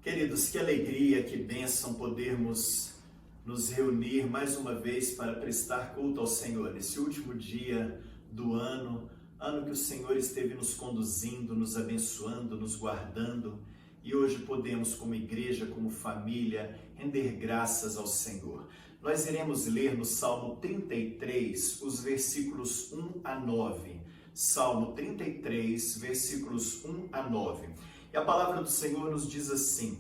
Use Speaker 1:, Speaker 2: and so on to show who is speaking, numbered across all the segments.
Speaker 1: Queridos, que alegria, que bênção podermos nos reunir mais uma vez para prestar culto ao Senhor. Nesse último dia do ano que o Senhor esteve nos conduzindo, nos abençoando, nos guardando. E hoje podemos, como igreja, como família, render graças ao Senhor. Nós iremos ler no Salmo 33, os versículos 1 a 9. Salmo 33, versículos 1 a 9. E a palavra do Senhor nos diz assim: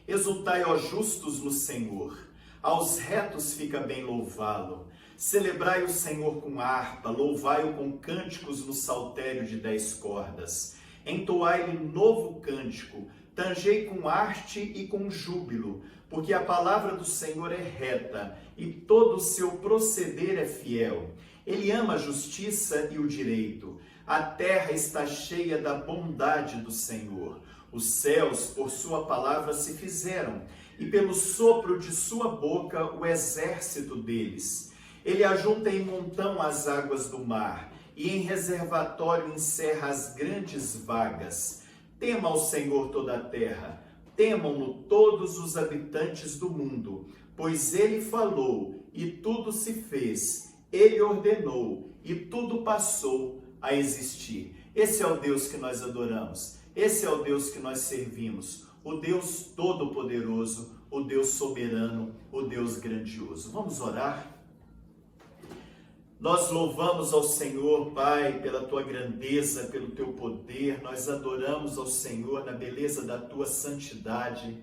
Speaker 1: Exultai, ó justos, no Senhor, aos retos fica bem louvá-lo. Celebrai o Senhor com harpa, louvai-o com cânticos no saltério de 10 cordas. Entoai-lhe novo cântico, tangei com arte e com júbilo, porque a palavra do Senhor é reta e todo o seu proceder é fiel. Ele ama a justiça e o direito. A terra está cheia da bondade do Senhor. Os céus, por sua palavra, se fizeram, e pelo sopro de sua boca o exército deles. Ele ajunta em montão as águas do mar, e em reservatório encerra as grandes vagas. Tema ao Senhor toda a terra, temam-no todos os habitantes do mundo, pois ele falou, e tudo se fez. Ele ordenou, e tudo passou a existir. Esse é o Deus que nós adoramos. Esse é o Deus que nós servimos, o Deus Todo-Poderoso, o Deus Soberano, o Deus Grandioso. Vamos orar? Nós louvamos ao Senhor, Pai, pela Tua grandeza, pelo Teu poder. Nós adoramos ao Senhor na beleza da Tua santidade.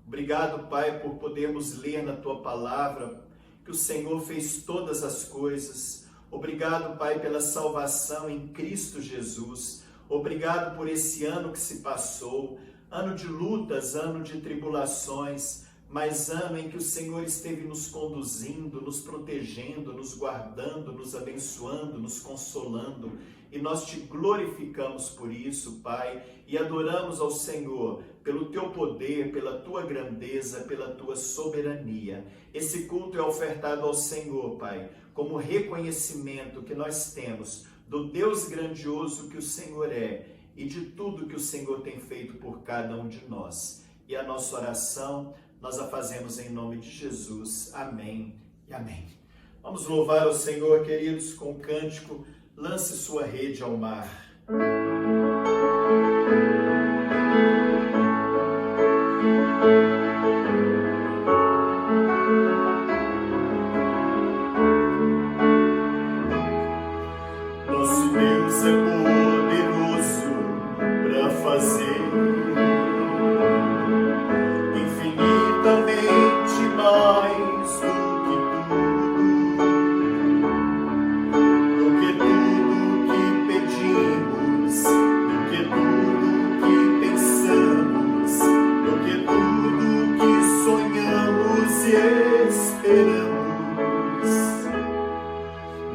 Speaker 1: Obrigado, Pai, por podermos ler na Tua palavra que o Senhor fez todas as coisas. Obrigado, Pai, pela salvação em Cristo Jesus. Obrigado por esse ano que se passou, ano de lutas, ano de tribulações, mas ano em que o Senhor esteve nos conduzindo, nos protegendo, nos guardando, nos abençoando, nos consolando. E nós te glorificamos por isso, Pai, e adoramos ao Senhor pelo Teu poder, pela Tua grandeza, pela Tua soberania. Esse culto é ofertado ao Senhor, Pai, como reconhecimento que nós temos do Deus grandioso que o Senhor é e de tudo que o Senhor tem feito por cada um de nós. E a nossa oração nós a fazemos em nome de Jesus. Amém e amém. Vamos louvar ao Senhor, queridos, com o cântico Lance Sua Rede ao Mar. Nosso Deus é poderoso para fazer infinitamente mais do que tudo que pedimos, do que tudo que pensamos, do que tudo que sonhamos e esperamos.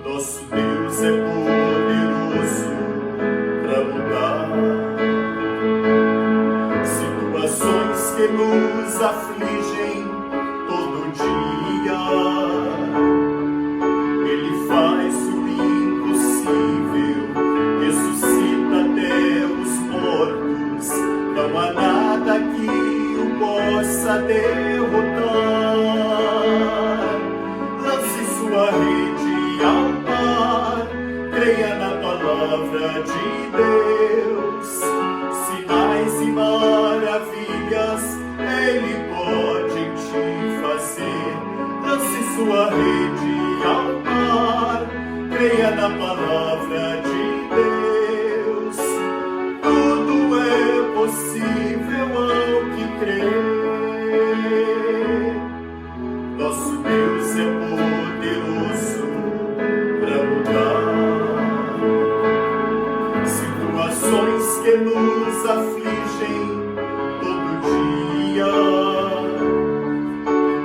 Speaker 1: Nosso Deus é poderoso para mudar situações que nos afligem todo dia. Ele faz o impossível, ressuscita até os mortos. Não há nada que o possa derrotar. Lance sua rede ao mar, creia na palavra de Deus. Sinais e maravilhas Ele pode te fazer. Lance sua rede ao mar, creia na palavra de Deus. Tudo é possível ao que crê. Nosso Deus é poderoso para mudar situações que nos afligem todo dia.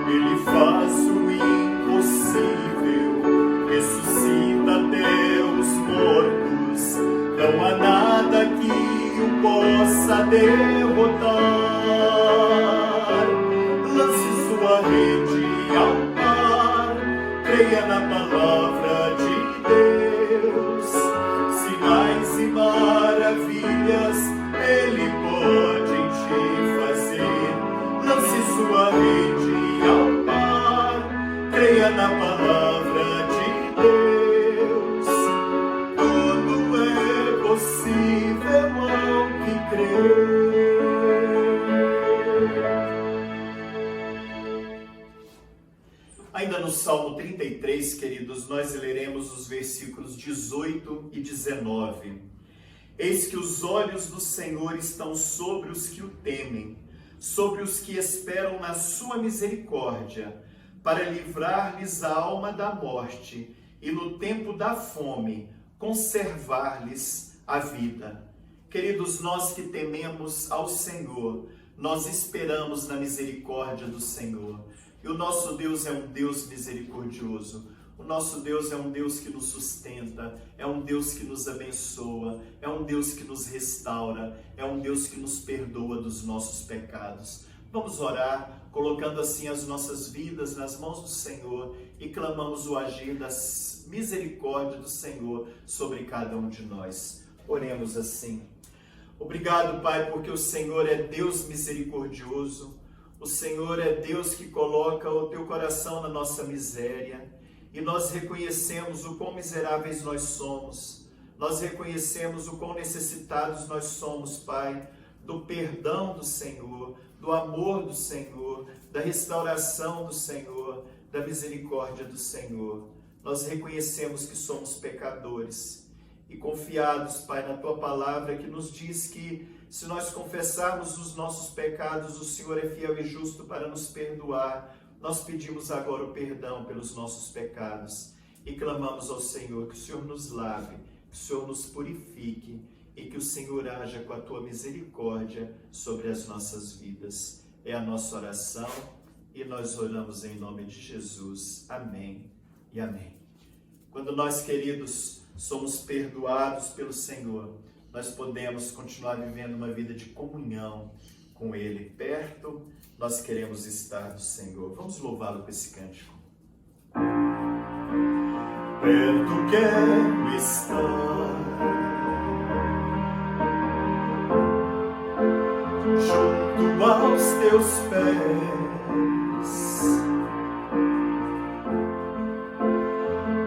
Speaker 1: Ele faz o impossível, ressuscita até os mortos. Não há nada que o possa derrotar. Lance sua rede ao mar, creia na palavra de Deus. Sinais e maravilhas Ele pode te fazer. a palavra de Deus. Tudo é possível ao que crê. Ainda no Salmo 33, queridos, nós leremos os versículos 18 e 19. Eis que os olhos do Senhor estão sobre os que o temem, sobre os que esperam na sua misericórdia, para livrar-lhes a alma da morte e no tempo da fome conservar-lhes a vida. Queridos, nós que tememos ao Senhor, nós esperamos na misericórdia do Senhor. E o nosso Deus é um Deus misericordioso. O nosso Deus é um Deus que nos sustenta, é um Deus que nos abençoa, é um Deus que nos restaura, é um Deus que nos perdoa dos nossos pecados. Vamos orar, colocando assim as nossas vidas nas mãos do Senhor e clamamos o agir da misericórdia do Senhor sobre cada um de nós. Oremos assim. Obrigado, Pai, porque o Senhor é Deus misericordioso. O Senhor é Deus que coloca o teu coração na nossa miséria e nós reconhecemos o quão miseráveis nós somos. Nós reconhecemos o quão necessitados nós somos, Pai, do perdão do Senhor, do amor do Senhor, da restauração do Senhor, da misericórdia do Senhor. Nós reconhecemos que somos pecadores e confiados, Pai, na tua palavra que nos diz que se nós confessarmos os nossos pecados, o Senhor é fiel e justo para nos perdoar. Nós pedimos agora o perdão pelos nossos pecados e clamamos ao Senhor que o Senhor nos lave, que o Senhor nos purifique e que o Senhor haja com a tua misericórdia sobre as nossas vidas. É a nossa oração e nós oramos em nome de Jesus. Amém e amém. Quando nós, queridos, somos perdoados pelo Senhor, nós podemos continuar vivendo uma vida de comunhão com Ele. Perto, nós queremos estar do Senhor. Vamos louvá-lo com esse cântico. Perto quero estar, junto aos teus pés,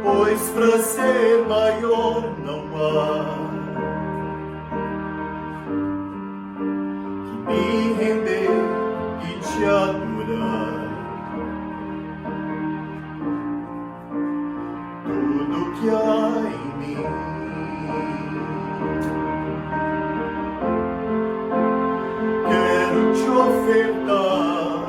Speaker 1: pois prazer maior não há me render e te adorar. Tudo que há em mim quero te ofertar,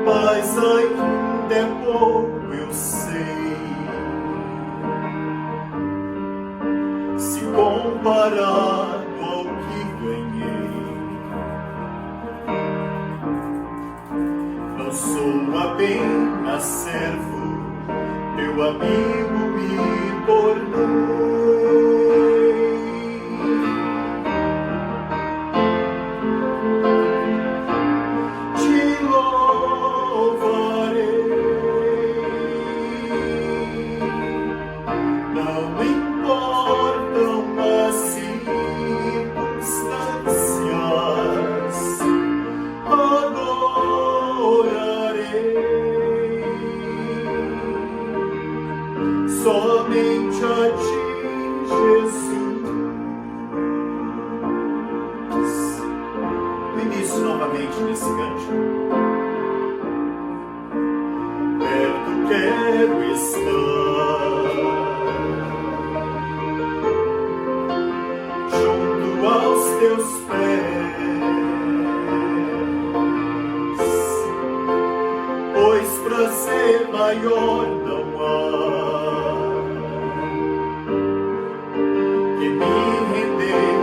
Speaker 1: mas ainda é pouco, eu sei, comparado ao que ganhei. Não sou apenas servo, teu amigo me tornei. Te louvarei, não importam as circunstâncias, adorarei somente a ti, Jesus. O início novamente nesse cântico. Perto quero estar, junto aos teus pés, pois prazer maior não há que me render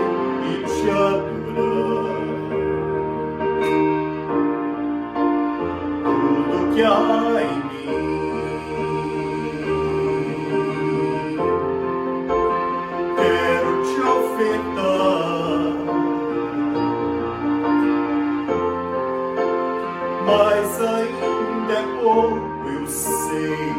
Speaker 1: e te adorar. Tudo que há em quero te ofertar, mas ainda é pouco, eu sei,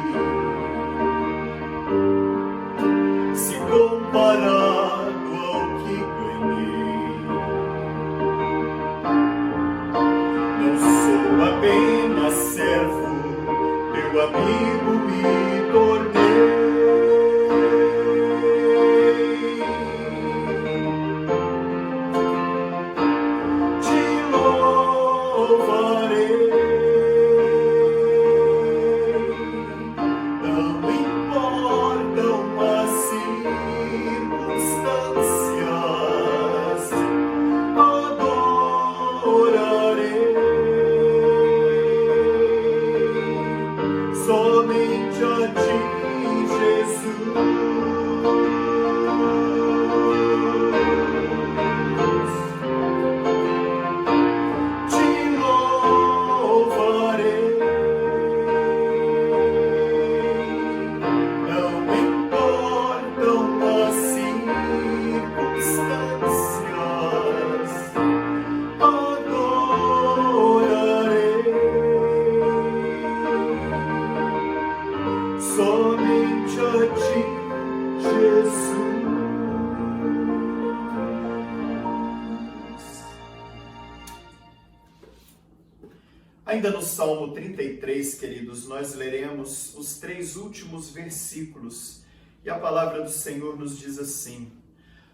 Speaker 1: Ainda no Salmo 33, queridos, nós leremos os 3 últimos versículos e a palavra do Senhor nos diz assim: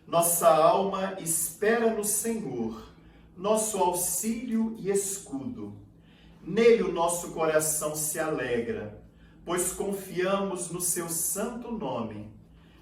Speaker 1: nossa alma espera no Senhor, nosso auxílio e escudo. Nele o nosso coração se alegra, pois confiamos no seu santo nome.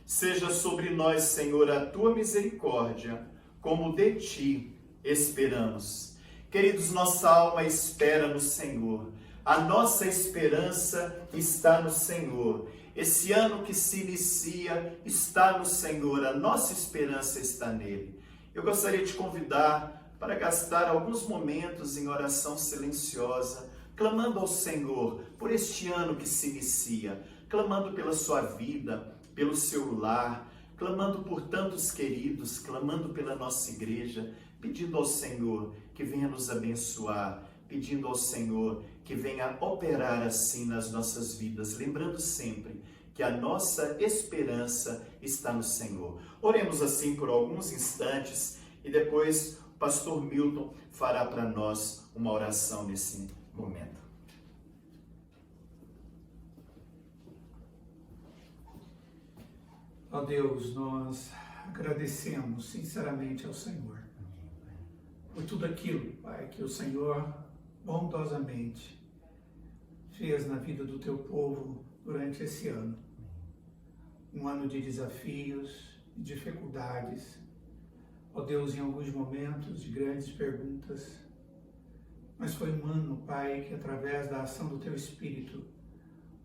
Speaker 1: Seja sobre nós, Senhor, a tua misericórdia, como de ti esperamos. Queridos, nossa alma espera no Senhor. A nossa esperança está no Senhor. Esse ano que se inicia está no Senhor. A nossa esperança está nele. Eu gostaria de te convidar para gastar alguns momentos em oração silenciosa, clamando ao Senhor por este ano que se inicia, clamando pela sua vida, pelo seu lar, clamando por tantos queridos, clamando pela nossa igreja, pedindo ao Senhor que venha nos abençoar, pedindo ao Senhor que venha operar assim nas nossas vidas, lembrando sempre que a nossa esperança está no Senhor. Oremos assim por alguns instantes e depois o pastor Milton fará para nós uma oração nesse momento.
Speaker 2: Ó Deus, nós agradecemos sinceramente ao Senhor por tudo aquilo, Pai, que o Senhor bondosamente fez na vida do teu povo durante esse ano. Um ano de desafios, de dificuldades, ó Deus, em alguns momentos de grandes perguntas, mas foi um ano, Pai, que através da ação do teu Espírito,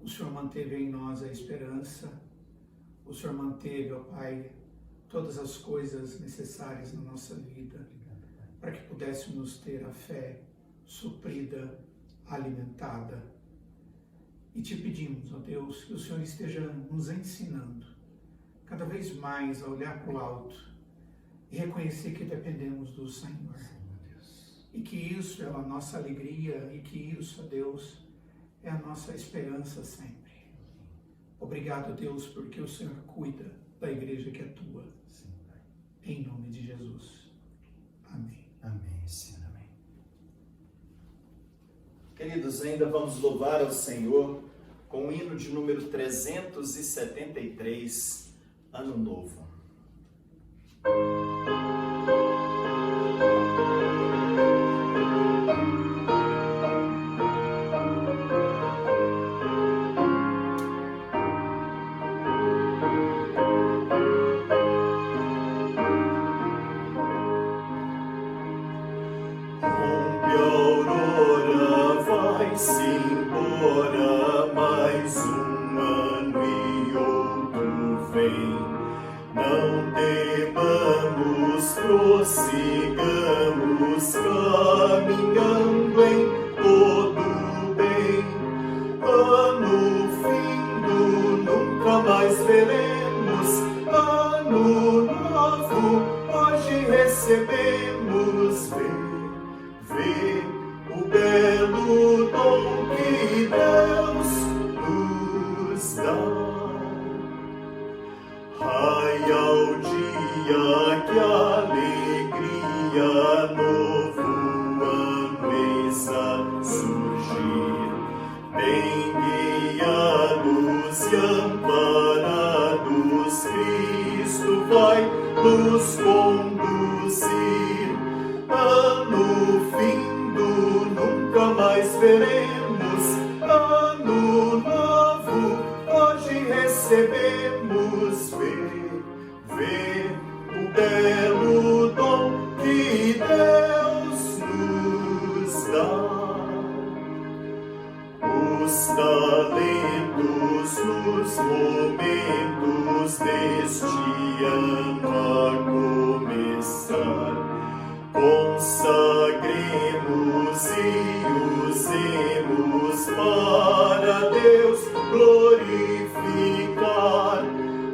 Speaker 2: o Senhor manteve em nós a esperança, o Senhor manteve, ó Pai, todas as coisas necessárias na nossa vida, para que pudéssemos ter a fé suprida, alimentada. E te pedimos, ó Deus, que o Senhor esteja nos ensinando cada vez mais a olhar para o alto e reconhecer que dependemos do Senhor. E que isso é a nossa alegria e que isso, ó Deus, é a nossa esperança sempre. Obrigado, Deus, porque o Senhor cuida da igreja que é tua. Em nome de Jesus. Amém.
Speaker 1: Amém, Senhor, amém. Queridos, ainda vamos louvar ao Senhor com o hino de número 373, Ano Novo.
Speaker 3: Vai-se embora mais um ano e outro vem. Não temamos, prossigamos, caminhando em todo bem. Ano findo, nunca mais veremos. Ano novo, hoje recebemos. Vê o belo dom que Deus nos dá. Raia o dia que a alegria, novo ano eis a surgir. Bem guiados e amparados, Cristo vai nos conduzir. Ano findo, nunca mais veremos. Ano novo, hoje recebemos. Vê o belo dom que Deus nos dá. Os talentos nos os momentos deste ano a começar, consagremos e usemos para Deus glorificar.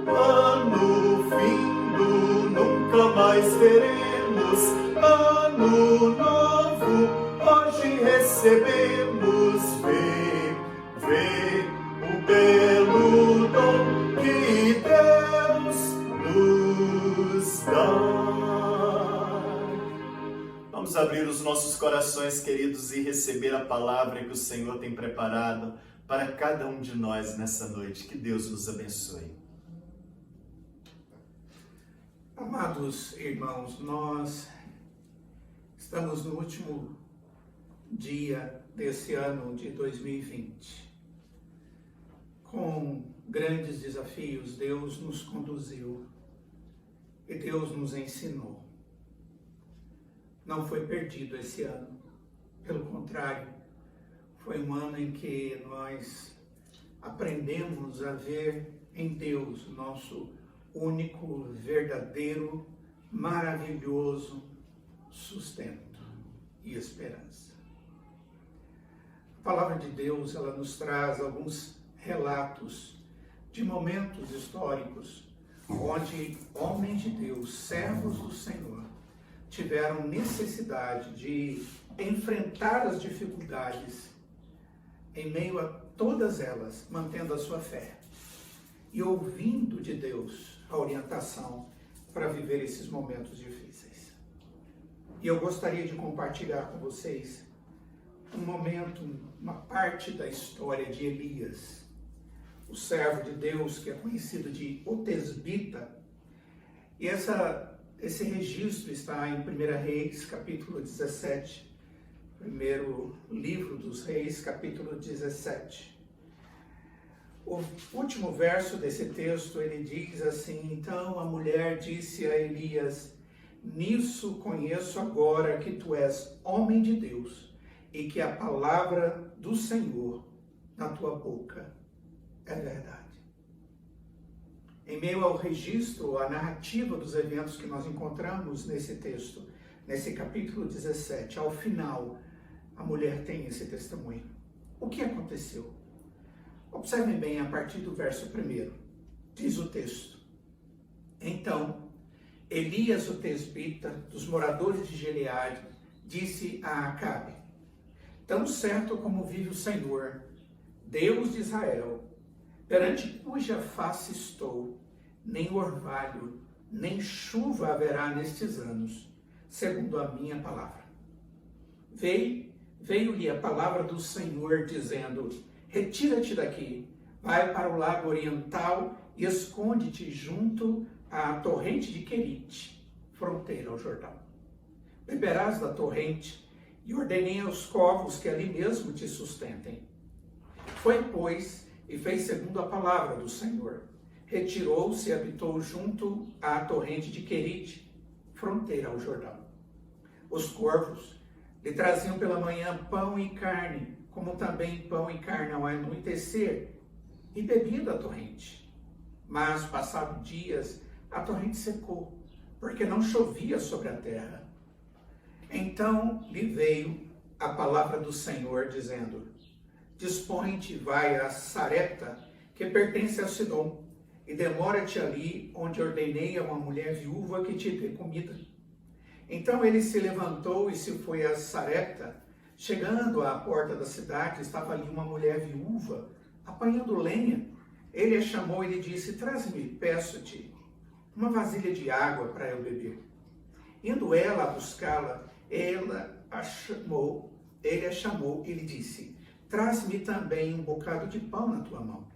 Speaker 3: Ano findo, nunca mais veremos. Ano novo, hoje recebemos. Vê o belo dom que Deus nos dá.
Speaker 1: Vamos abrir os nossos corações, queridos, e receber a palavra que o Senhor tem preparado para cada um de nós nessa noite. Que Deus nos abençoe.
Speaker 2: Amados irmãos, nós estamos no último dia desse ano de 2020. Com grandes desafios, Deus nos conduziu e Deus nos ensinou. Não foi perdido esse ano, pelo contrário, foi um ano em que nós aprendemos a ver em Deus o nosso único, verdadeiro, maravilhoso sustento e esperança. A palavra de Deus, ela nos traz alguns relatos de momentos históricos onde homens de Deus, servos do Senhor, tiveram necessidade de enfrentar as dificuldades em meio a todas elas, mantendo a sua fé e ouvindo de Deus a orientação para viver esses momentos difíceis. E eu gostaria de compartilhar com vocês um momento, uma parte da história de Elias, o servo de Deus que é conhecido de O Tesbita. E esse registro está em 1 Reis, capítulo 17, primeiro livro dos Reis, capítulo 17. O último verso desse texto, ele diz assim: então a mulher disse a Elias: nisso conheço agora que tu és homem de Deus e que a palavra do Senhor na tua boca é verdade. Em meio ao registro, à narrativa dos eventos que nós encontramos nesse texto, nesse capítulo 17, ao final, a mulher tem esse testemunho. O que aconteceu? Observem bem a partir do verso 1, diz o texto: então, Elias o tesbita, dos moradores de Gileade, disse a Acabe: tão certo como vive o Senhor, Deus de Israel, perante cuja face estou, nem orvalho, nem chuva haverá nestes anos, segundo a minha palavra. Veio-lhe a palavra do Senhor, dizendo: retira-te daqui, vai para o lago oriental e esconde-te junto à torrente de Querite, fronteira ao Jordão. Beberás da torrente, e ordenei aos corvos que ali mesmo te sustentem. Foi, pois, e fez segundo a palavra do Senhor. Retirou-se e habitou junto à torrente de Querite, fronteira ao Jordão. Os corvos lhe traziam pela manhã pão e carne, como também pão e carne ao anoitecer, e bebia da torrente. Mas, passados dias, a torrente secou, porque não chovia sobre a terra. Então lhe veio a palavra do Senhor, dizendo: dispõe-te, vai a Sarepta, que pertence a Sidom, e demora-te ali, onde ordenei a uma mulher viúva que te dê comida. Então ele se levantou e se foi a Sarepta. Chegando à porta da cidade, estava ali uma mulher viúva, apanhando lenha. Ele a chamou e lhe disse: traze-me, peço-te, uma vasilha de água para eu beber. Indo ela a buscá-la, ele a chamou e lhe disse: traz-me também um bocado de pão na tua mão.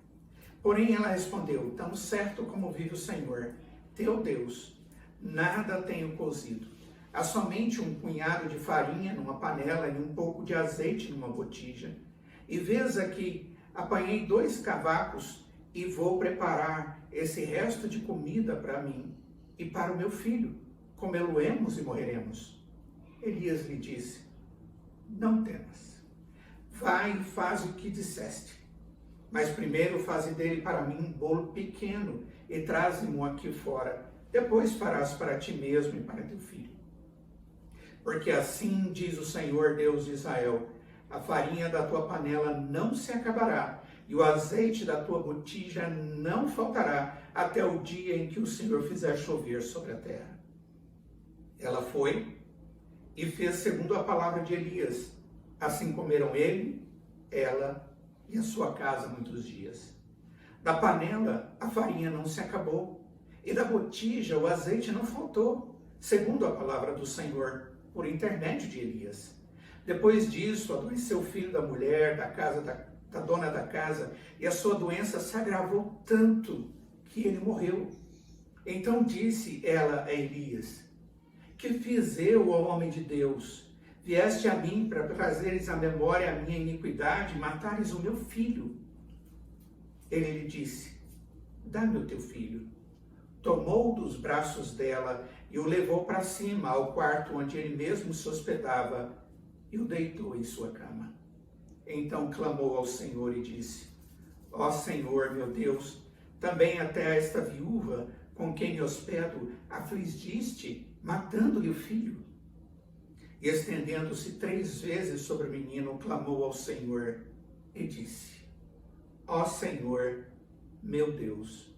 Speaker 2: Porém ela respondeu: tão certo como vive o Senhor, teu Deus, nada tenho cozido. Há somente um punhado de farinha numa panela e um pouco de azeite numa botija. E vês aqui, apanhei 2 cavacos e vou preparar esse resto de comida para mim e para o meu filho. Comê-lo-emos e morreremos. Elias lhe disse: não temas. Vai e faz o que disseste. Mas primeiro faze dele para mim um bolo pequeno e traze-mo aqui fora. Depois farás para ti mesmo e para teu filho. Porque assim diz o Senhor Deus de Israel, a farinha da tua panela não se acabará, e o azeite da tua botija não faltará, até o dia em que o Senhor fizer chover sobre a terra. Ela foi e fez segundo a palavra de Elias. Assim comeram ele, ela e a sua casa muitos dias. Da panela a farinha não se acabou, e da botija o azeite não faltou, segundo a palavra do Senhor, por intermédio de Elias. Depois disso, adoeceu o filho da mulher, da dona da casa, e a sua doença se agravou tanto que ele morreu. Então disse ela a Elias, que fiz eu, ó homem de Deus? Vieste a mim para trazeres à memória a minha iniquidade e matares o meu filho. Ele lhe disse, dá-me o teu filho. Tomou dos braços dela e o levou para cima, ao quarto onde ele mesmo se hospedava, e o deitou em sua cama. Então clamou ao Senhor e disse, ó Senhor, meu Deus, também até esta viúva com quem me hospedo afligiste, matando-lhe o filho. E estendendo-se 3 vezes sobre o menino, clamou ao Senhor e disse, ó Senhor, meu Deus,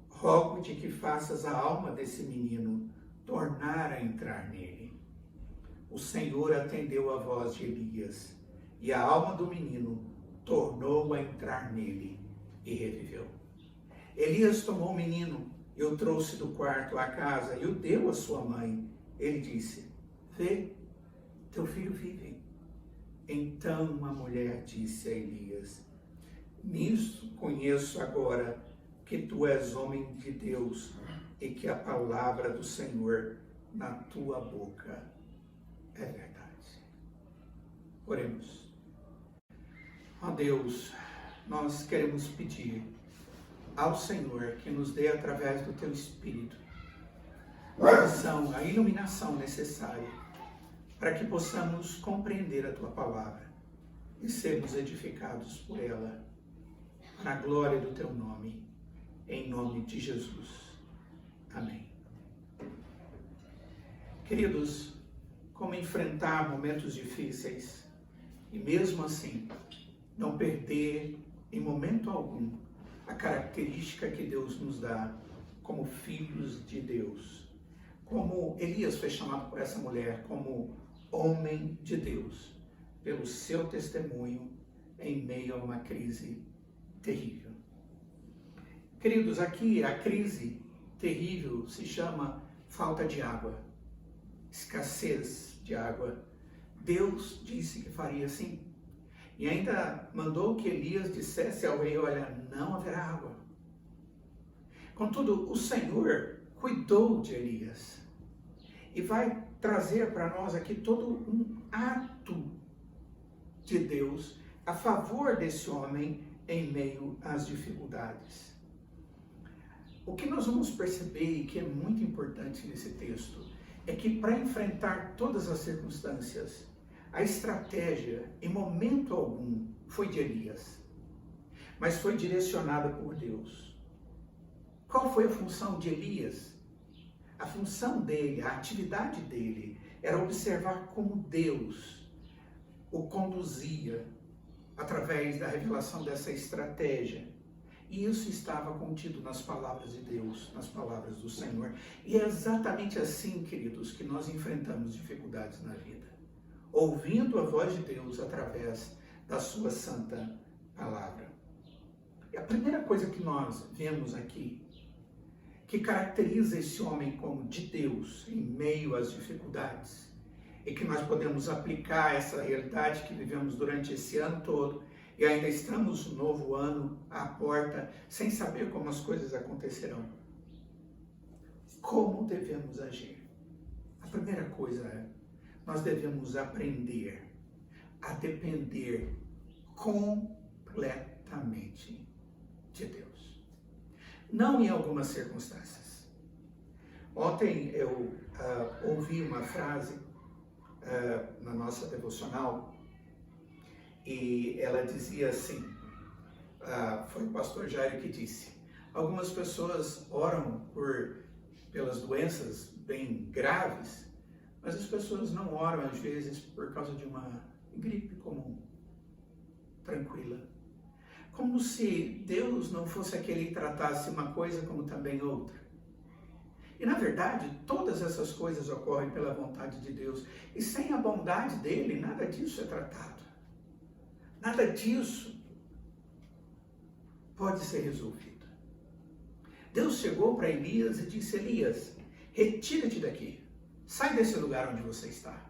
Speaker 2: rogo-te que faças a alma desse menino tornar a entrar nele. O Senhor atendeu a voz de Elias, e a alma do menino tornou a entrar nele e reviveu. Elias tomou o menino e o trouxe do quarto à casa e o deu à sua mãe. Ele disse, vê, teu filho vive. Então a mulher disse a Elias, nisto conheço agora que tu és homem de Deus e que a palavra do Senhor na tua boca é verdade. Oremos. Ó Deus, nós queremos pedir ao Senhor que nos dê através do teu Espírito a iluminação necessária para que possamos compreender a tua palavra e sermos edificados por ela, para a glória do teu nome, em nome de Jesus. Amém. Queridos, como enfrentar momentos difíceis e mesmo assim não perder em momento algum a característica que Deus nos dá como filhos de Deus. Como Elias foi chamado por essa mulher como homem de Deus, pelo seu testemunho em meio a uma crise terrível. Queridos, aqui a crise terrível se chama falta de água, escassez de água. Deus disse que faria assim. E ainda mandou que Elias dissesse ao rei, olha, não haverá água. Contudo, o Senhor cuidou de Elias e vai trazer para nós aqui todo um ato de Deus a favor desse homem em meio às dificuldades. O que nós vamos perceber e que é muito importante nesse texto é que para enfrentar todas as circunstâncias, a estratégia, em momento algum, foi de Elias, mas foi direcionada por Deus. Qual foi a função de Elias? A função dele, a atividade dele, era observar como Deus o conduzia através da revelação dessa estratégia. E isso estava contido nas palavras de Deus, nas palavras do Senhor. E é exatamente assim, queridos, que nós enfrentamos dificuldades na vida. Ouvindo a voz de Deus através da sua santa palavra. E a primeira coisa que nós vemos aqui, que caracteriza esse homem como de Deus em meio às dificuldades, e que nós podemos aplicar essa realidade que vivemos durante esse ano todo, e ainda estamos no novo ano à porta, sem saber como as coisas acontecerão. Como devemos agir? A primeira coisa é, nós devemos aprender a depender completamente de Deus. Não em algumas circunstâncias. Ontem eu ouvi uma frase na nossa devocional e ela dizia assim, foi o pastor Jairo que disse, algumas pessoas oram pelas doenças bem graves, mas as pessoas não oram às vezes por causa de uma gripe comum, tranquila. Como se Deus não fosse aquele que tratasse uma coisa como também outra. E na verdade, todas essas coisas ocorrem pela vontade de Deus. E sem a bondade dele, nada disso é tratado. Nada disso pode ser resolvido. Deus chegou para Elias e disse, Elias, retira-te daqui. Sai desse lugar onde você está.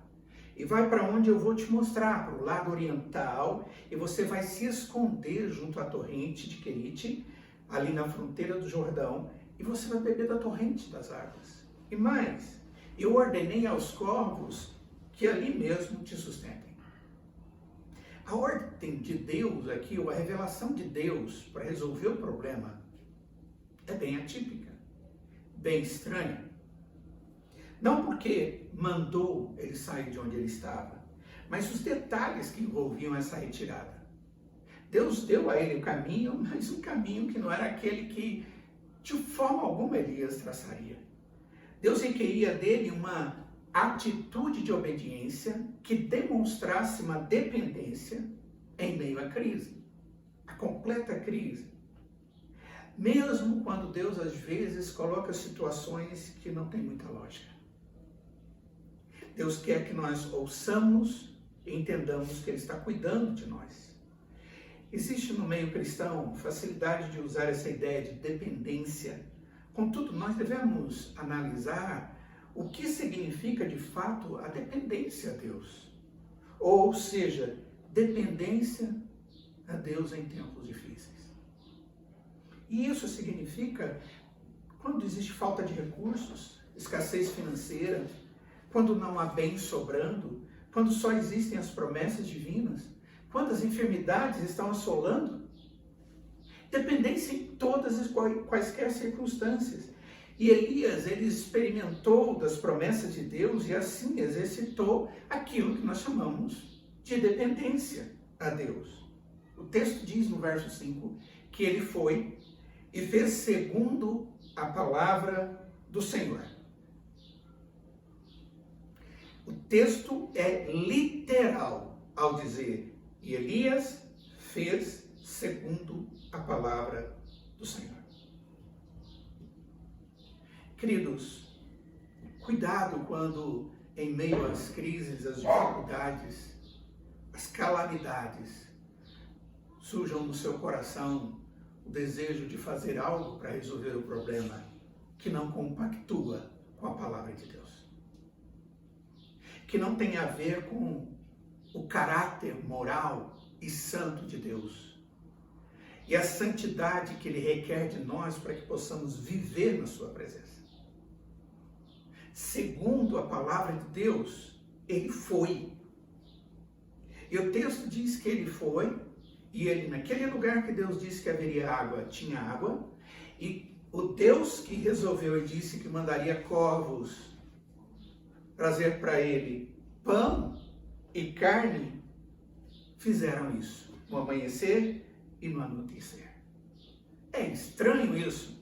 Speaker 2: E vai para onde eu vou te mostrar, para o lado oriental, e você vai se esconder junto à torrente de Querite, ali na fronteira do Jordão, e você vai beber da torrente das águas. E mais, eu ordenei aos corvos que ali mesmo te sustentem. A ordem de Deus aqui, ou a revelação de Deus para resolver o problema, é bem atípica, bem estranha. Não porque mandou ele sair de onde ele estava, mas os detalhes que envolviam essa retirada. Deus deu a ele o caminho, mas um caminho que não era aquele que, de forma alguma, Elias traçaria. Deus requeria dele uma atitude de obediência que demonstrasse uma dependência em meio à crise, a completa crise. Mesmo quando Deus, às vezes, coloca situações que não têm muita lógica. Deus quer que nós ouçamos e entendamos que Ele está cuidando de nós. Existe no meio cristão facilidade de usar essa ideia de dependência. Contudo, nós devemos analisar o que significa de fato a dependência a Deus. Ou seja, dependência a Deus em tempos difíceis. E isso significa quando existe falta de recursos, escassez financeira, quando não há bem sobrando, quando só existem as promessas divinas, quando as enfermidades estão assolando. Dependência em todas as quaisquer circunstâncias. E Elias, ele experimentou das promessas de Deus e assim exercitou aquilo que nós chamamos de dependência a Deus. O texto diz no verso 5 que ele foi e fez segundo a palavra do Senhor. O texto é literal ao dizer, e Elias fez segundo a palavra do Senhor. Queridos, cuidado quando em meio às crises, às dificuldades, às calamidades, surjam no seu coração o desejo de fazer algo para resolver o problema que não compactua com a palavra de Deus. Que não tem a ver com o caráter moral e santo de Deus. E a santidade que Ele requer de nós para que possamos viver na sua presença. Segundo a palavra de Deus, Ele foi. E o texto diz que Ele foi, e Ele, naquele lugar que Deus disse que haveria água, tinha água, e o Deus que resolveu e disse que mandaria corvos trazer para Ele pão e carne, fizeram isso no amanhecer e no anoitecer. É estranho isso.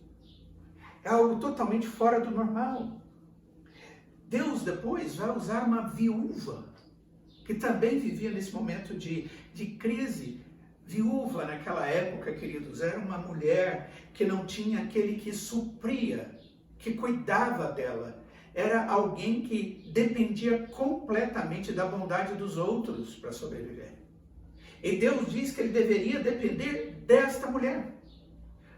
Speaker 2: É algo totalmente fora do normal. Deus depois vai usar uma viúva, que também vivia nesse momento de crise. Viúva naquela época, queridos, era uma mulher que não tinha aquele que supria, que cuidava dela. Era alguém que dependia completamente da bondade dos outros para sobreviver. E Deus diz que ele deveria depender desta mulher.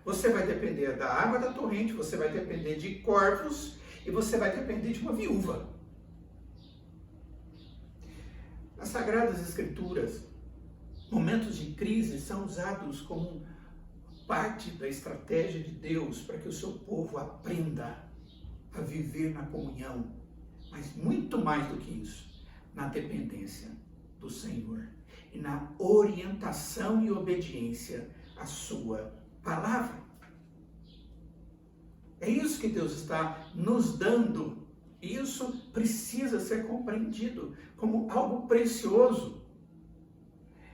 Speaker 2: Você vai depender da água da torrente, você vai depender de corvos e você vai depender de uma viúva. As Sagradas Escrituras, momentos de crise são usados como parte da estratégia de Deus para que o seu povo aprenda a viver na comunhão, mas muito mais do que isso, na dependência do Senhor e na orientação e obediência à sua palavra. É isso que Deus está nos dando, e isso precisa ser compreendido como algo precioso.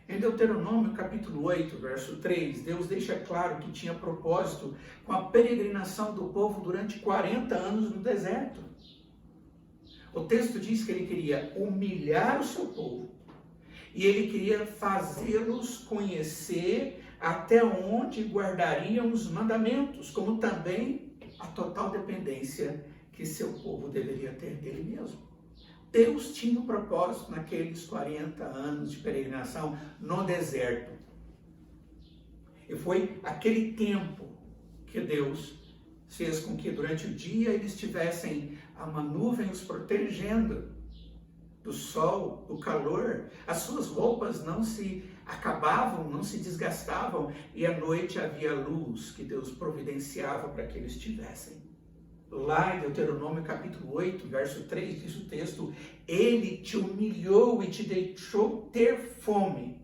Speaker 2: Em Deuteronômio capítulo 8, verso 3, Deus deixa claro que tinha propósito com a peregrinação do povo durante 40 anos no deserto. O texto diz que ele queria humilhar o seu povo e ele queria fazê-los conhecer até onde guardariam os mandamentos, como também a total dependência que seu povo deveria ter dele mesmo. Deus tinha um propósito naqueles 40 anos de peregrinação no deserto. E foi aquele tempo que Deus fez com que durante o dia eles tivessem uma nuvem os protegendo do sol, do calor. As suas roupas não se acabavam, não se desgastavam, e à noite havia luz que Deus providenciava para que eles tivessem. Lá em Deuteronômio capítulo 8, verso 3, diz o texto: Ele te humilhou e te deixou ter fome.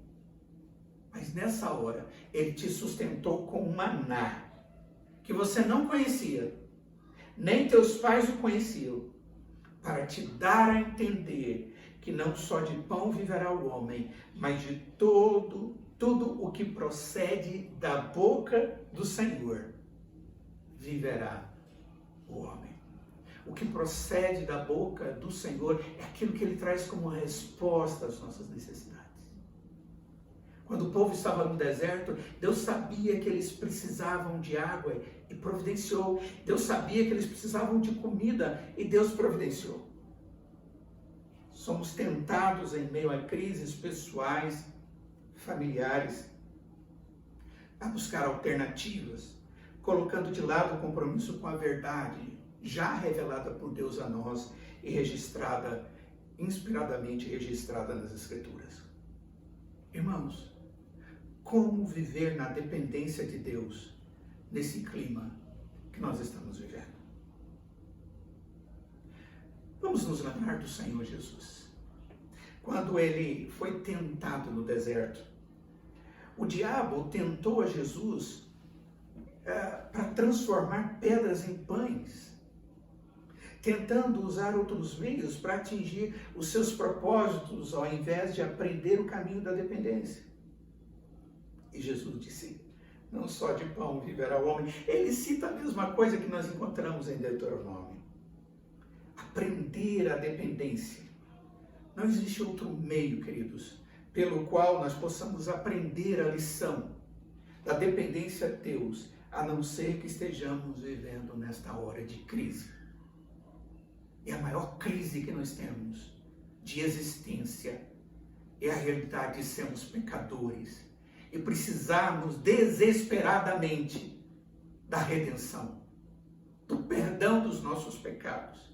Speaker 2: Mas nessa hora, Ele te sustentou com um maná, que você não conhecia, nem teus pais o conheciam, para te dar a entender que não só de pão viverá o homem, mas de tudo o que procede da boca do Senhor viverá o homem. O que procede da boca do Senhor é aquilo que Ele traz como resposta às nossas necessidades. Quando o povo estava no deserto, Deus sabia que eles precisavam de água e providenciou. Deus sabia que eles precisavam de comida e Deus providenciou. Somos tentados em meio a crises pessoais, familiares, a buscar alternativas, colocando de lado o compromisso com a verdade, já revelada por Deus a nós e registrada, inspiradamente registrada nas Escrituras. Irmãos, como viver na dependência de Deus nesse clima que nós estamos vivendo? Vamos nos lembrar do Senhor Jesus. Quando Ele foi tentado no deserto, o diabo tentou a Jesus para transformar pedras em pães, tentando usar outros meios para atingir os seus propósitos, ao invés de aprender o caminho da dependência. E Jesus disse: não só de pão viverá o homem. Ele cita a mesma coisa que nós encontramos em Deuteronômio. Aprender a dependência. Não existe outro meio, queridos, pelo qual nós possamos aprender a lição da dependência a Deus, a não ser que estejamos vivendo nesta hora de crise. E a maior crise que nós temos de existência é a realidade de sermos pecadores e precisarmos desesperadamente da redenção, do perdão dos nossos pecados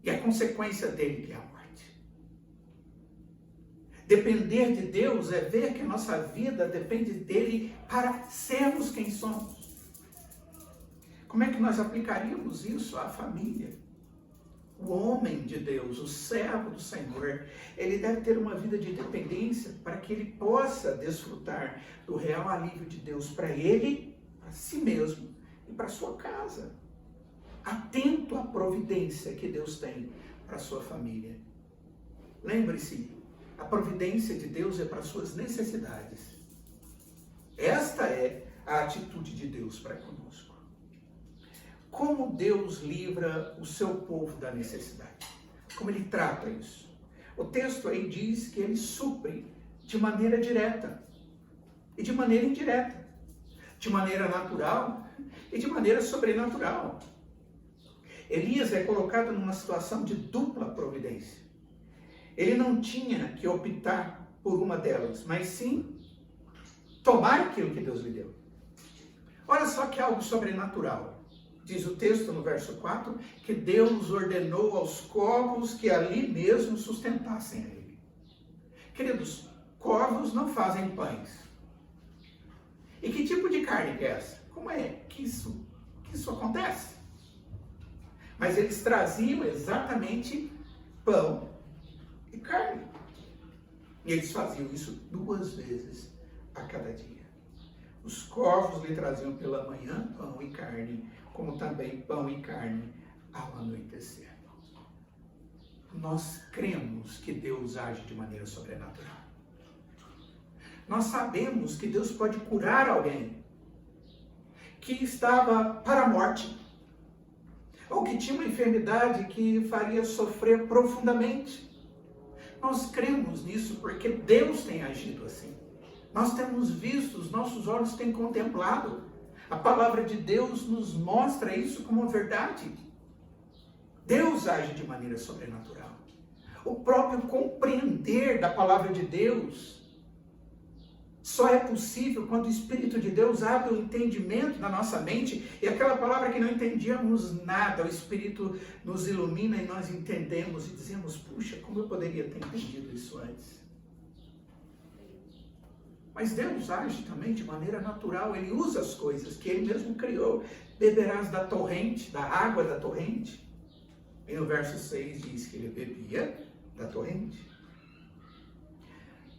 Speaker 2: e a consequência dele, que é a morte. Depender de Deus é ver que a nossa vida depende dele para sermos quem somos. Como é que nós aplicaríamos isso à família? O homem de Deus, o servo do Senhor, ele deve ter uma vida de dependência para que ele possa desfrutar do real alívio de Deus para ele, para si mesmo e para sua casa. Atento à providência que Deus tem para a sua família. Lembre-se, a providência de Deus é para suas necessidades. Esta é a atitude de Deus para conosco. Como Deus livra o seu povo da necessidade? Como Ele trata isso? O texto aí diz que Ele supre de maneira direta e de maneira indireta, de maneira natural e de maneira sobrenatural. Elias é colocado numa situação de dupla providência. Ele não tinha que optar por uma delas, mas sim tomar aquilo que Deus lhe deu. Olha só que algo sobrenatural. Diz o texto no verso 4, que Deus ordenou aos corvos que ali mesmo sustentassem ele. Queridos, corvos não fazem pães. E que tipo de carne que é essa? Como é que isso acontece? Mas eles traziam exatamente pão e carne. E eles faziam isso 2 vezes a cada dia. Os corvos lhe traziam pela manhã pão e carne, como também pão e carne ao anoitecer. Nós cremos que Deus age de maneira sobrenatural. Nós sabemos que Deus pode curar alguém que estava para a morte, ou que tinha uma enfermidade que faria sofrer profundamente. Nós cremos nisso porque Deus tem agido assim. Nós temos visto, os nossos olhos têm contemplado. A palavra de Deus nos mostra isso como verdade. Deus age de maneira sobrenatural. O próprio compreender da palavra de Deus só é possível quando o Espírito de Deus abre o entendimento da nossa mente e aquela palavra que não entendíamos nada, o Espírito nos ilumina e nós entendemos e dizemos, puxa, como eu poderia ter entendido isso antes? Mas Deus age também de maneira natural, Ele usa as coisas que Ele mesmo criou. Beberás da torrente, da água da torrente. E no verso 6 diz que Ele bebia da torrente.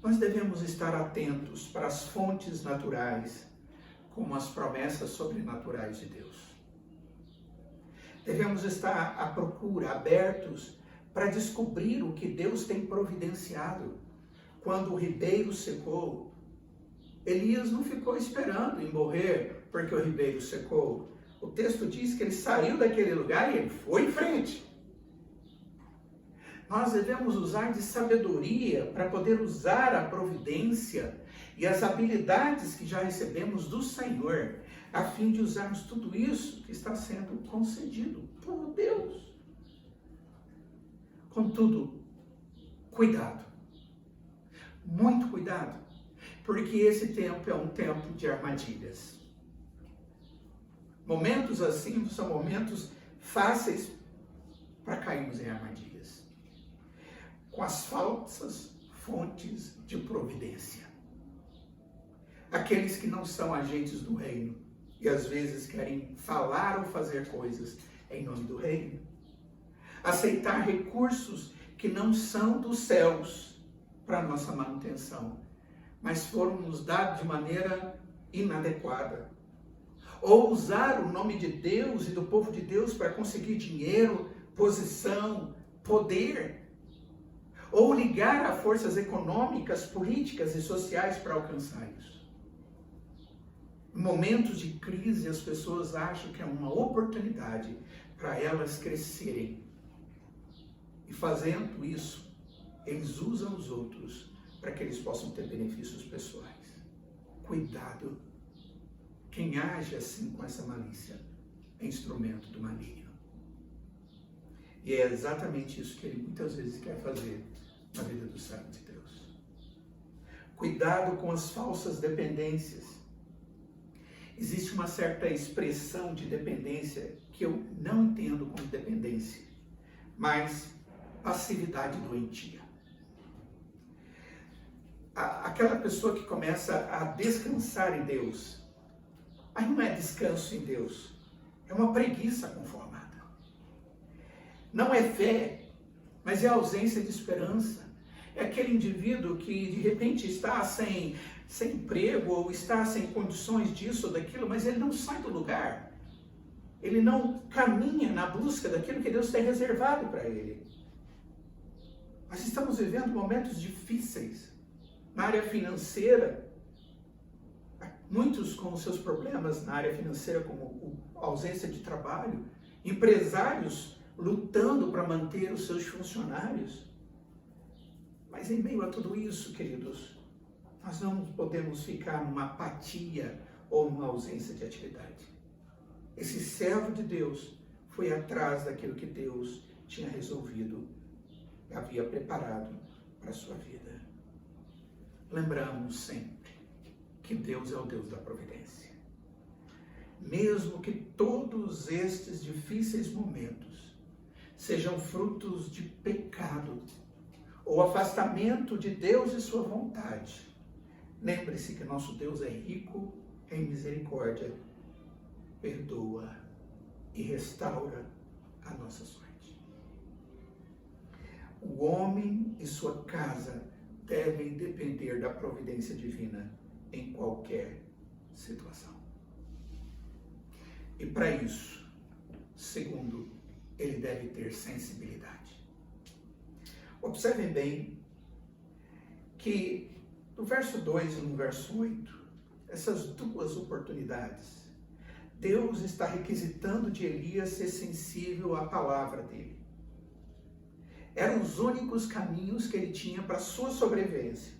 Speaker 2: Nós devemos estar atentos para as fontes naturais, como as promessas sobrenaturais de Deus. Devemos estar à procura, abertos, para descobrir o que Deus tem providenciado. Quando o ribeiro secou, Elias não ficou esperando em morrer porque o ribeiro secou. O texto diz que ele saiu daquele lugar e ele foi em frente. Nós devemos usar de sabedoria para poder usar a providência e as habilidades que já recebemos do Senhor, a fim de usarmos tudo isso que está sendo concedido por Deus. Contudo, cuidado, muito cuidado, porque esse tempo é um tempo de armadilhas. Momentos assim são momentos fáceis para cairmos em armadilhas, com as falsas fontes de providência. Aqueles que não são agentes do reino e às vezes querem falar ou fazer coisas em nome do reino. Aceitar recursos que não são dos céus para nossa manutenção, mas foram nos dados de maneira inadequada. Ou usar o nome de Deus e do povo de Deus para conseguir dinheiro, posição, poder. Ou ligar a forças econômicas, políticas e sociais para alcançar isso. Em momentos de crise, as pessoas acham que é uma oportunidade para elas crescerem. E fazendo isso, eles usam os outros para que eles possam ter benefícios pessoais. Cuidado! Quem age assim com essa malícia é instrumento do maligno. E é exatamente isso que ele muitas vezes quer fazer na vida do servo de Deus. Cuidado com as falsas dependências. Existe uma certa expressão de dependência que eu não entendo como dependência, mas passividade doentia. Aquela pessoa que começa a descansar em Deus, aí não é descanso em Deus, é uma preguiça conformada. Não é fé, mas é ausência de esperança. É aquele indivíduo que de repente está sem emprego ou está sem condições disso ou daquilo, mas ele não sai do lugar. Ele não caminha na busca daquilo que Deus tem reservado para ele. Nós estamos vivendo momentos difíceis na área financeira. Muitos com os seus problemas na área financeira, como a ausência de trabalho, empresários lutando para manter os seus funcionários. Mas em meio a tudo isso, queridos, nós não podemos ficar numa apatia ou numa ausência de atividade. Esse servo de Deus foi atrás daquilo que Deus tinha resolvido, havia preparado para a sua vida. Lembramos sempre que Deus é o Deus da providência. Mesmo que todos estes difíceis momentos sejam frutos de pecado ou afastamento de Deus e sua vontade, lembre-se que nosso Deus é rico em misericórdia, perdoa e restaura a nossa sorte. O homem e sua casa devem depender da providência divina em qualquer situação. E para isso, segundo, ele deve ter sensibilidade. Observem bem que No verso 2 e no verso 8, essas duas oportunidades, Deus está requisitando de Elias ser sensível à palavra dele. Eram os únicos caminhos que ele tinha para a sua sobrevivência.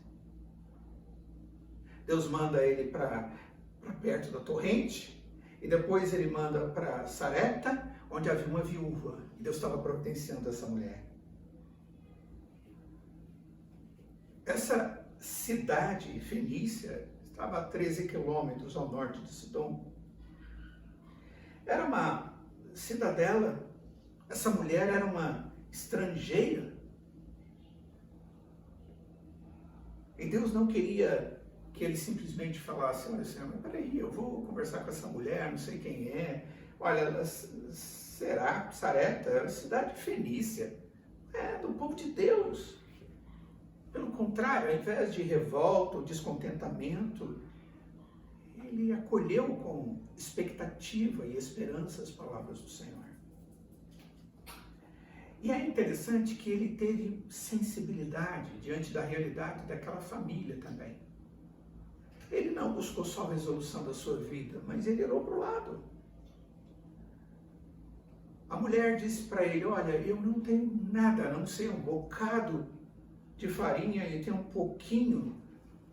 Speaker 2: Deus manda ele para perto da torrente, e depois ele manda para Sarepta, onde havia uma viúva, e Deus estava providenciando essa mulher. Essa cidade fenícia estava a 13 quilômetros ao norte de Sidom. Era uma cidadela, essa mulher era uma estrangeira. E Deus não queria que ele simplesmente falasse, olha Senhor, mas peraí, eu vou conversar com essa mulher, não sei quem é. Olha, Sarepta era cidade fenícia, do povo de Deus. Pelo contrário, ao invés de revolta ou descontentamento, ele acolheu com expectativa e esperança as palavras do Senhor. E é interessante que ele teve sensibilidade diante da realidade daquela família também. Ele não buscou só a resolução da sua vida, mas ele olhou para o lado. A mulher disse para ele, olha, eu não tenho nada, a não ser um bocado de farinha e tenho um pouquinho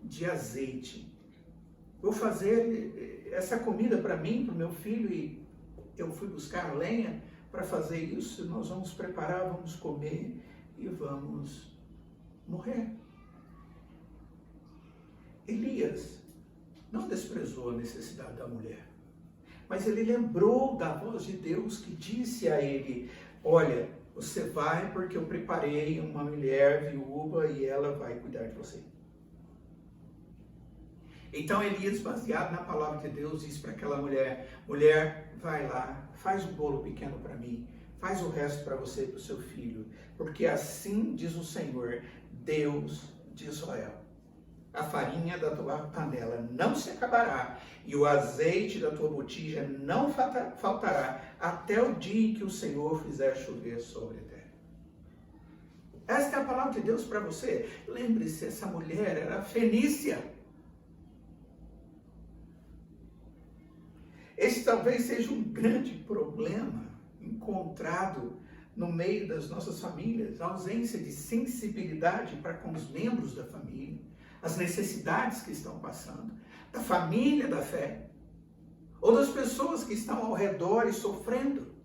Speaker 2: de azeite. Vou fazer essa comida para mim, para o meu filho, e eu fui buscar lenha para fazer isso. Nós vamos preparar, vamos comer e vamos morrer. Elias não desprezou a necessidade da mulher, mas ele lembrou da voz de Deus que disse a ele, olha, você vai porque eu preparei uma mulher viúva e ela vai cuidar de você. Então Elias, baseado na palavra de Deus, disse para aquela mulher, mulher, vai lá, faz um bolo pequeno para mim, faz o resto para você e para o seu filho, porque assim diz o Senhor, Deus de Israel. A farinha da tua panela não se acabará, e o azeite da tua botija não faltará, até o dia em que o Senhor fizer chover sobre a terra. Esta é a palavra de Deus para você. Lembre-se, essa mulher era fenícia. Esse talvez seja um grande problema encontrado no meio das nossas famílias, a ausência de sensibilidade para com os membros da família, as necessidades que estão passando, da família da fé, ou das pessoas que estão ao redor e sofrendo.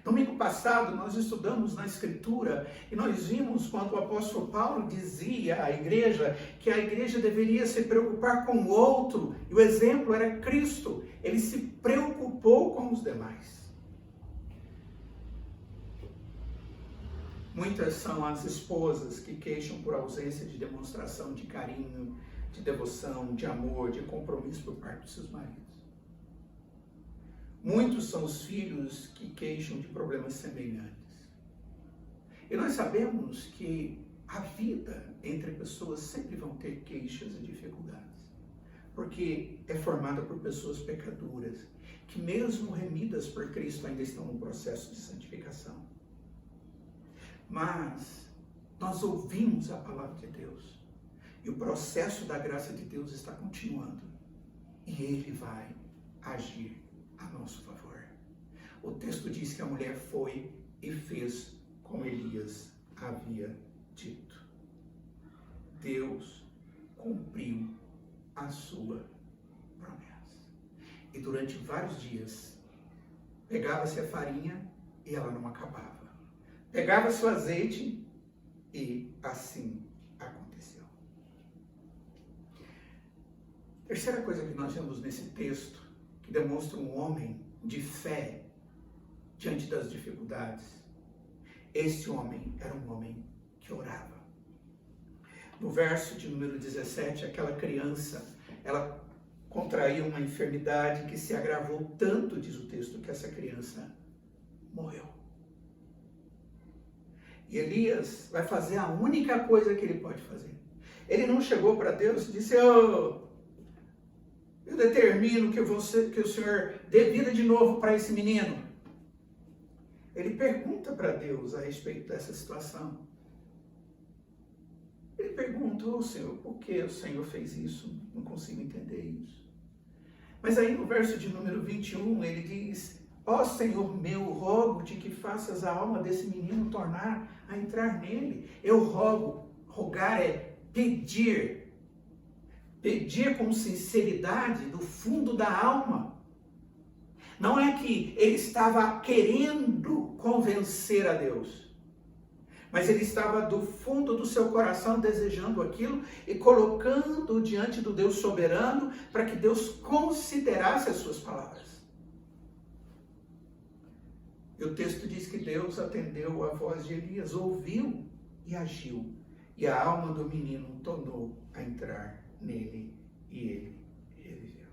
Speaker 2: Domingo passado nós estudamos na Escritura e nós vimos quando o apóstolo Paulo dizia à igreja que a igreja deveria se preocupar com o outro, e o exemplo era Cristo. Ele se preocupou com os demais. Muitas são as esposas que queixam por ausência de demonstração de carinho, de devoção, de amor, de compromisso por parte dos seus maridos. Muitos são os filhos que queixam de problemas semelhantes. E nós sabemos que a vida entre pessoas sempre vão ter queixas e dificuldades, porque é formada por pessoas pecadoras, que mesmo remidas por Cristo ainda estão no processo de santificação. Mas nós ouvimos a palavra de Deus e o processo da graça de Deus está continuando e Ele vai agir a nosso favor. O texto diz que a mulher foi e fez como Elias havia dito. Deus cumpriu a sua promessa. E durante vários dias pegava-se a farinha e ela não acabava. Pegava-se o azeite e assim aconteceu. Terceira coisa que nós vemos nesse texto, que demonstra um homem de fé diante das dificuldades. Este homem era um homem que orava. No verso de número 17, aquela criança, ela contraiu uma enfermidade que se agravou tanto, diz o texto, que essa criança morreu. E Elias vai fazer a única coisa que ele pode fazer. Ele não chegou para Deus e disse, eu determino que o Senhor dê vida de novo para esse menino. Ele pergunta para Deus a respeito dessa situação. Ele pergunta, Senhor, por que o Senhor fez isso? Não consigo entender isso. Mas aí no verso de número 21, ele diz, Senhor meu, rogo-te que faças a alma desse menino tornar a entrar nele. Eu rogo, rogar é pedir. Pedir com sinceridade do fundo da alma. Não é que ele estava querendo convencer a Deus, mas ele estava do fundo do seu coração desejando aquilo e colocando diante do Deus soberano para que Deus considerasse as suas palavras. E o texto diz que Deus atendeu a voz de Elias, ouviu e agiu. E a alma do menino tornou a entrar nele e ele viveu.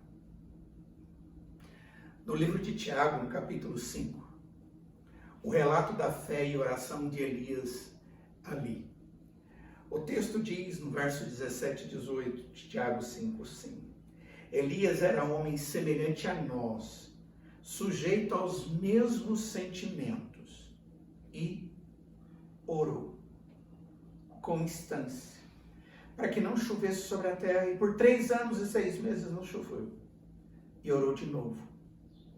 Speaker 2: No livro de Tiago, no capítulo 5, o relato da fé e oração de Elias ali. O texto diz, no verso 17 e 18 de Tiago 5, assim, Elias era um homem semelhante a nós, sujeito aos mesmos sentimentos, e orou com instância, para que não chovesse sobre a terra, e por 3 anos e 6 meses não choveu. E orou de novo,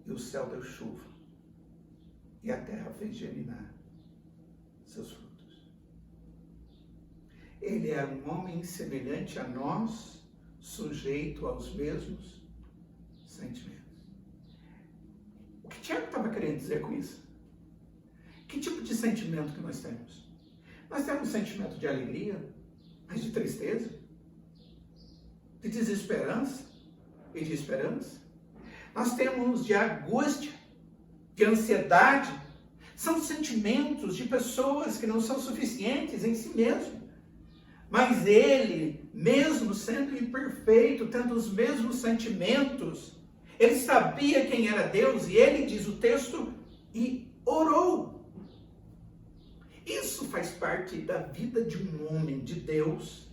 Speaker 2: e o céu deu chuva, e a terra fez germinar seus frutos. Ele era um homem semelhante a nós, sujeito aos mesmos sentimentos. O que Tiago estava querendo dizer com isso? Que tipo de sentimento que nós temos? Nós temos um sentimento de alegria, mas de tristeza, de desesperança e de esperança. Nós temos de angústia, de ansiedade. São sentimentos de pessoas que não são suficientes em si mesmo. Mas ele, mesmo sendo imperfeito, tendo os mesmos sentimentos, ele sabia quem era Deus e ele, diz o texto, e orou. Isso faz parte da vida de um homem de Deus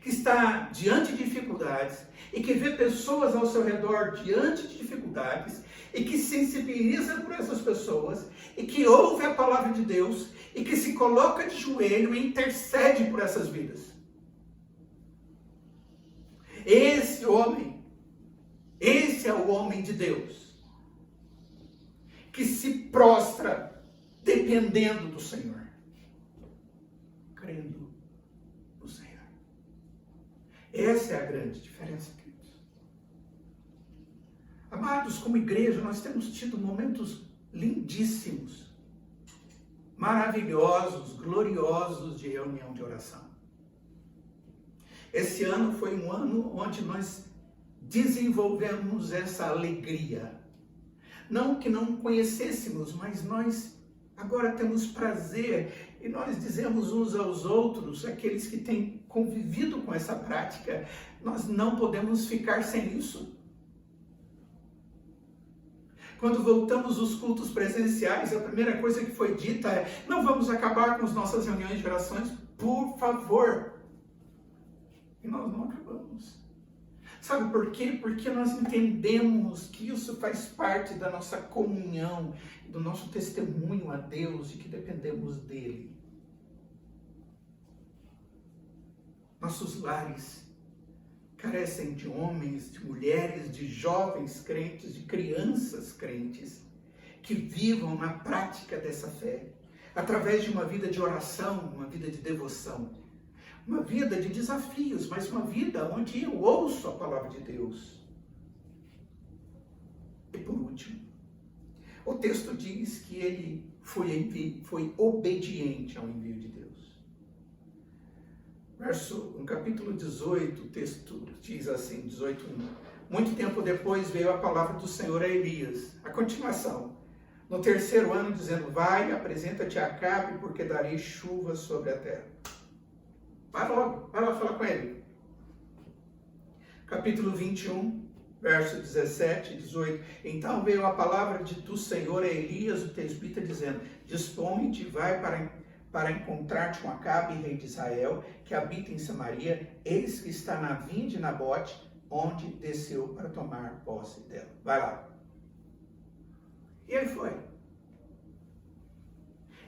Speaker 2: que está diante de dificuldades e que vê pessoas ao seu redor diante de dificuldades e que sensibiliza por essas pessoas e que ouve a palavra de Deus e que se coloca de joelho e intercede por essas vidas. Esse homem, esse é o homem de Deus que se prostra dependendo do Senhor, crendo no Senhor. Essa é a grande diferença, queridos. Amados, como igreja, nós temos tido momentos lindíssimos, maravilhosos, gloriosos de reunião de oração. Esse ano foi um ano onde nós desenvolvemos essa alegria. Não que não conhecêssemos, mas nós agora temos prazer e nós dizemos uns aos outros, aqueles que têm convivido com essa prática, nós não podemos ficar sem isso. Quando voltamos os cultos presenciais, a primeira coisa que foi dita é: não vamos acabar com as nossas reuniões de orações, por favor. E nós não acabamos. Sabe por quê? Porque nós entendemos que isso faz parte da nossa comunhão, do nosso testemunho a Deus e que dependemos dele. Nossos lares carecem de homens, de mulheres, de jovens crentes, de crianças crentes, que vivam na prática dessa fé, através de uma vida de oração, uma vida de devoção, uma vida de desafios, mas uma vida onde eu ouço a palavra de Deus. E por último, o texto diz que ele foi obediente ao envio de Deus. No capítulo 18, o texto diz assim, 18:1. Muito tempo depois veio a palavra do Senhor a Elias. A continuação. No 3º ano, dizendo: vai, apresenta-te a Acabe, porque darei chuva sobre a terra. Vai logo, vai lá falar com ele. Capítulo 21, verso 17 e 18. Então veio a palavra do Senhor a Elias, o tesbita, dizendo: dispõe-te, vai para encontrar-te com Acabe, rei de Israel, que habita em Samaria, eis que está na vinha de Nabote, onde desceu para tomar posse dela. Vai lá. E ele foi.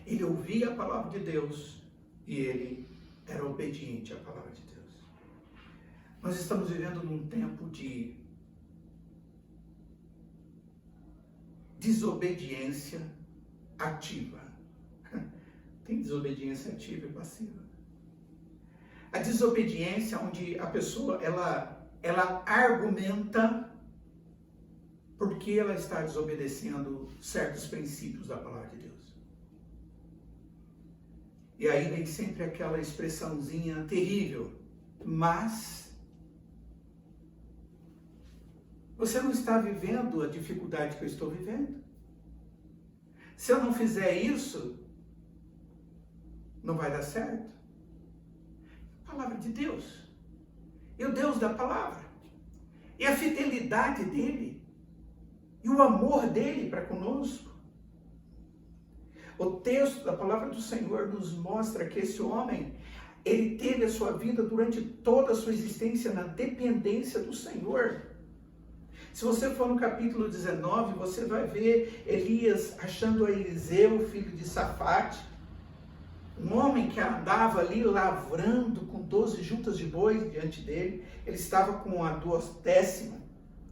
Speaker 2: Ele ouvia a palavra de Deus e ele era obediente à palavra de Deus. Nós estamos vivendo num tempo de desobediência ativa. Tem desobediência ativa e passiva. A desobediência onde a pessoa ela argumenta porque ela está desobedecendo certos princípios da palavra de Deus. E aí vem sempre aquela expressãozinha terrível, mas você não está vivendo a dificuldade que eu estou vivendo. Se eu não fizer isso, não vai dar certo. Palavra de Deus. E o Deus da palavra. E a fidelidade dele. E o amor dele para conosco. O texto da palavra do Senhor nos mostra que esse homem, ele teve a sua vida durante toda a sua existência na dependência do Senhor. Se você for no capítulo 19, você vai ver Elias achando a Eliseu, filho de Safate, um homem que andava ali lavrando com 12 juntas de bois diante dele. Ele estava com a 12ª.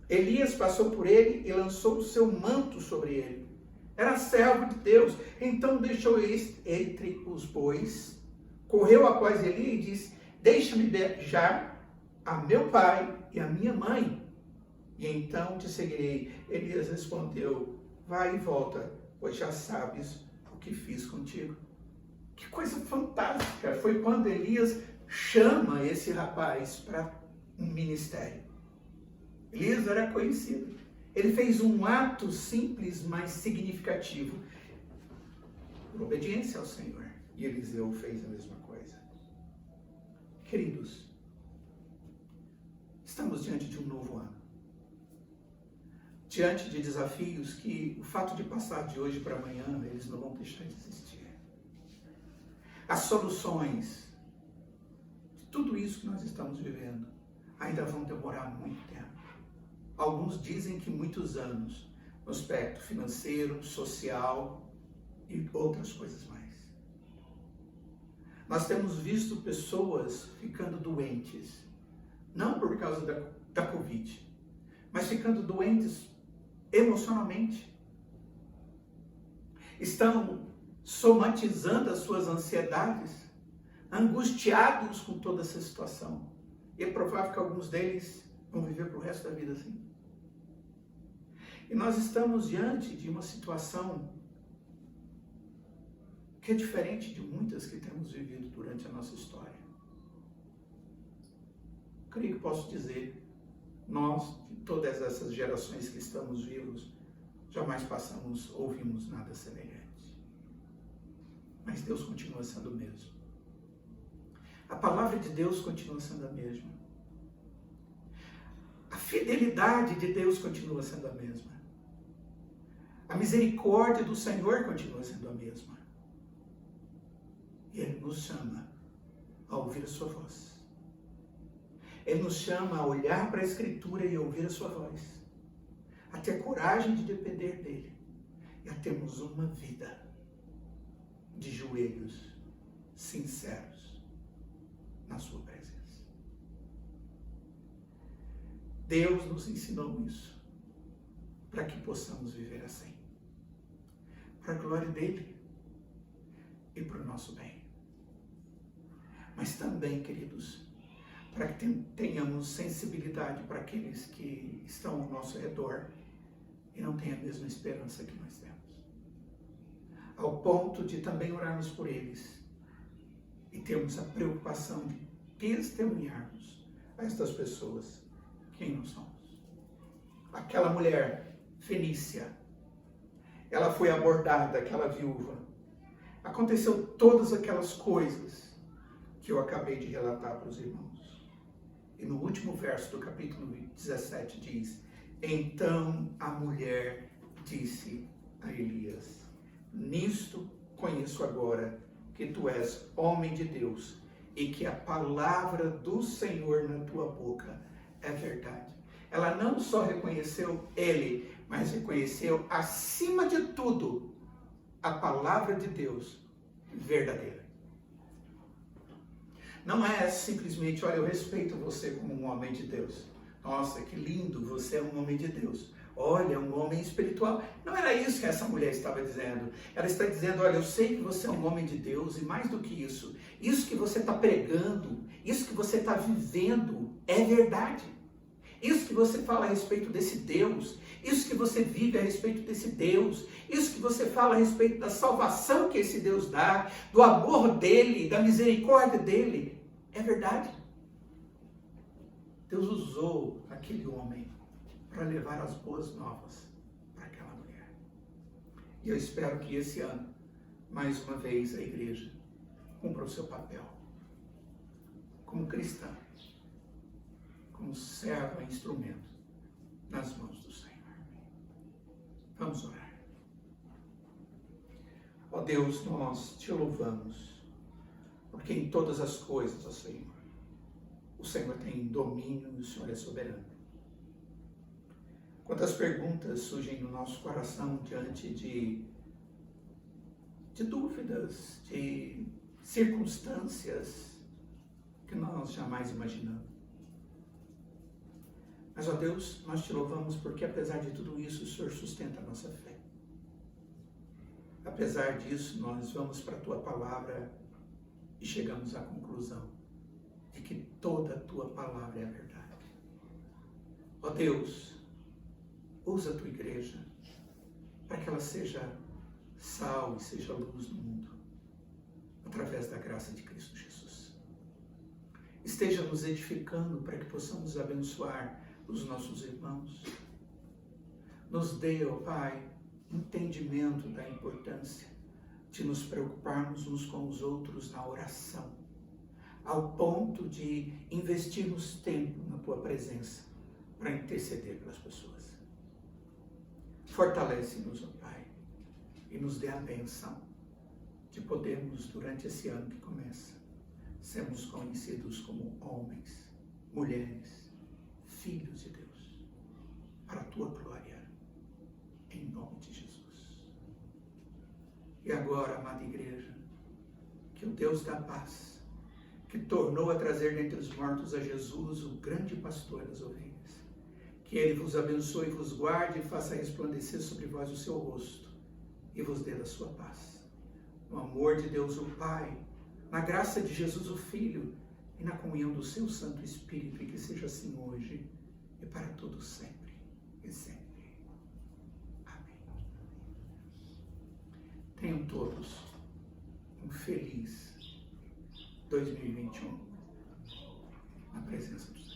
Speaker 2: Elias passou por ele e lançou o seu manto sobre ele. Era servo de Deus. Então deixou entre os bois, correu após Eli e disse: deixa-me beijar a meu pai e a minha mãe, e então te seguirei. Elias respondeu: vai e volta, pois já sabes o que fiz contigo. Que coisa fantástica! Foi quando Elias chama esse rapaz para um ministério. Elias era conhecido. Ele fez um ato simples, mas significativo, por obediência ao Senhor. E Eliseu fez a mesma coisa. Queridos, estamos diante de um novo ano. Diante de desafios que o fato de passar de hoje para amanhã, eles não vão deixar de existir. As soluções de tudo isso que nós estamos vivendo ainda vão demorar muito tempo. Alguns dizem que muitos anos, no aspecto financeiro, social e outras coisas mais. Nós temos visto pessoas ficando doentes, não por causa da Covid, mas ficando doentes emocionalmente. Estão somatizando as suas ansiedades, angustiados com toda essa situação. E é provável que alguns deles vão viver para o resto da vida assim. E nós estamos diante de uma situação que é diferente de muitas que temos vivido durante a nossa história. Creio que posso dizer, nós, de todas essas gerações que estamos vivos, jamais ouvimos nada semelhante. Mas Deus continua sendo o mesmo. A palavra de Deus continua sendo a mesma. A fidelidade de Deus continua sendo a mesma. A misericórdia do Senhor continua sendo a mesma. E Ele nos chama a ouvir a sua voz. Ele nos chama a olhar para a Escritura e ouvir a sua voz. A ter coragem de depender dEle. E a termos uma vida de joelhos sinceros na sua presença. Deus nos ensinou isso para que possamos viver assim. Para a glória dEle e para o nosso bem. Mas também, queridos, para que tenhamos sensibilidade para aqueles que estão ao nosso redor e não têm a mesma esperança que nós temos. Ao ponto de também orarmos por eles e termos a preocupação de testemunharmos a estas pessoas quem nós somos. Aquela mulher fenícia, ela foi abordada, aquela viúva. Aconteceu todas aquelas coisas que eu acabei de relatar para os irmãos. E no último verso do capítulo 17 diz: então a mulher disse a Elias: nisto conheço agora que tu és homem de Deus e que a palavra do Senhor na tua boca é verdade. Ela não só reconheceu ele, mas reconheceu acima de tudo a palavra de Deus verdadeira. Não é simplesmente, olha, eu respeito você como um homem de Deus. Nossa, que lindo, você é um homem de Deus. Olha, um homem espiritual. Não era isso que essa mulher estava dizendo. Ela está dizendo, olha, eu sei que você é um homem de Deus e mais do que isso que você está pregando, isso que você está vivendo é verdade. Isso que você fala a respeito desse Deus, isso que você vive a respeito desse Deus, isso que você fala a respeito da salvação que esse Deus dá, do amor dele, da misericórdia dele, é verdade. Deus usou aquele homem para levar as boas novas para aquela mulher. E eu espero que esse ano, mais uma vez, a igreja cumpra o seu papel como cristã, como servo e instrumento nas mãos do Senhor. Vamos orar. Ó Deus, nós te louvamos, porque em todas as coisas, ó Senhor, o Senhor tem domínio e o Senhor é soberano. Quantas perguntas surgem no nosso coração diante de dúvidas, de circunstâncias que nós jamais imaginamos. Mas, ó Deus, nós te louvamos porque, apesar de tudo isso, o Senhor sustenta a nossa fé. Apesar disso, nós vamos para a Tua Palavra e chegamos à conclusão de que toda a Tua Palavra é a verdade. Ó Deus, usa a Tua Igreja para que ela seja sal e seja luz no mundo, através da graça de Cristo Jesus. Esteja nos edificando para que possamos abençoar os nossos irmãos. Nos dê, ó Pai, entendimento da importância de nos preocuparmos uns com os outros na oração, ao ponto de investirmos tempo na Tua presença para interceder pelas pessoas. Fortalece-nos, ó Pai, e nos dê a bênção de podermos, durante esse ano que começa, sermos conhecidos como homens, mulheres, filhos de Deus, para a Tua glória, em nome de Jesus. E agora, amada igreja, que o Deus da paz, que tornou a trazer dentre os mortos a Jesus, o grande pastor das ovelhas, que Ele vos abençoe e vos guarde e faça resplandecer sobre vós o seu rosto e vos dê da sua paz. No amor de Deus o Pai, na graça de Jesus o Filho e na comunhão do seu Santo Espírito, e que seja assim hoje e para todos sempre e sempre. Amém. Tenham todos um feliz 2021 na presença do Senhor.